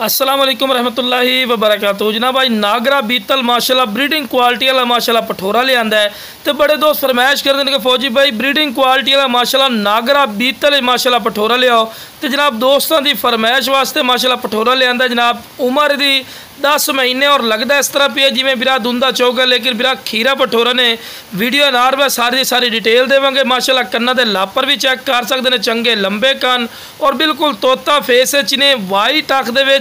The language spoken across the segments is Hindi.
अस्सलाम वालेकुम रहमतुल्लाहि व बरकातहू। जनाब भाई नागरा बीतल माशाल्लाह ब्रीडिंग क्वालिटी वाला माशाल्लाह पठोरा ले आंदा है। तो बड़े दोस्त फरमाइश करते हैं कि फौजी भाई ब्रीडिंग क्वालिटी वाला माशाल्लाह नागरा बीतल माशाल्लाह पठोरा ले आओ। तो जनाब दोस्तों की फरमाइश वास्ते माशाल्लाह पठोरा ले आंदा। जनाब उम्र दी 10 महीने और लगता इस तरह पे जिमें बिरा दुंदा चौका, लेकिन बिरा खीरा पठोरा ने। वीडियो नार में सारी डिटेल देवांगे। माशाल्लाह कन्ना दे लापर भी चेक कर सकते हैं, चंगे लंबे कन और बिल्कुल तोता फेस ने वाइट अख दे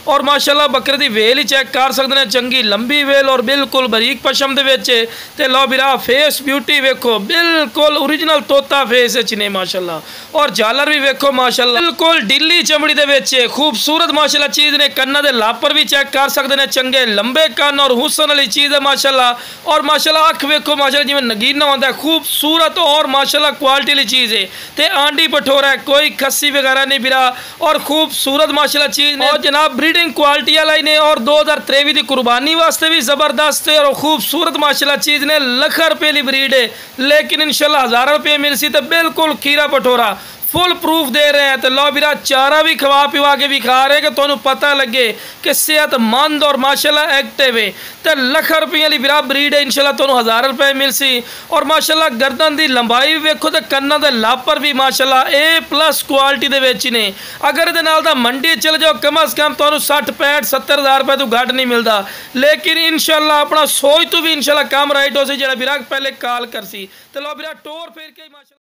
और माशाल्लाह बकरे की वेल ही चेक कर सकते हैं, चंगी लंबी वेल और बिल्कुल बरीक पशम दे लो बिरा फेस ब्यूटी वेखो, बिल्कुल ओरिजिनल तोता फेस ने माशाल्लाह। और झालर भी वेखो माशाल्लाह बिल्कुल ढिली चमड़ी दे खूबसूरत माशाल्लाह चीज़ ने। कन्ना दे लापर भी चेक कर सकते हैं, चंगे लंबे कन और हुसन वाली चीज़ है माशाल्लाह। और माशाल्लाह अख वेखो माशाल्लाह जिवें नगीना होता है, खूबसूरत और माशाल्लाह क्वालिटी वाली चीज़ है। तो आंडी पठोरा है, कोई खस्सी वगैरह नहीं बिरा और खूबसूरत माशाल्लाह चीज़ ने। और जनाब ब्रीडिंग क्वालिटी वाला ही ने और 2023 की कुर्बानी वास्ते भी ज़बरदस्त है और खूबसूरत माशाल्लाह चीज़ ने। लख रुपये की ब्रीड है, लेकिन इंशाल्लाह 1000 रुपये मिल सी। तो बिल्कुल खीरा पठोरा फुल प्रूफ दे रहे हैं। तो लो बिरा चारा भी खवा पिवा के भी खा रहे हैं कि तुहानू पता लगे कि सेहतमंद और माशाल्लाह एक्टिव है। तो लख रुपये वाली बिरा ब्रीड है, इंशाल्लाह तुहानू 1000 रुपये मिल सी। और माशाल्लाह गर्दन की लंबाई भी वेखो, तो कन्ना दे लापर भी माशाल्लाह A+ क्वालिटी दे विच ने। अगर इहदे नाल दा मंडी चले जाओ कम अज़ कम तुहानू 60 65 70 हज़ार रुपये तो घट नहीं मिलता। लेकिन इंशाल्लाह अपना सोच तो भी इंशाल्लाह कम राइट हो सी, जो बिरा पहले कॉल कर सी। तो लो बिरा टोर फेर के माशाल्लाह।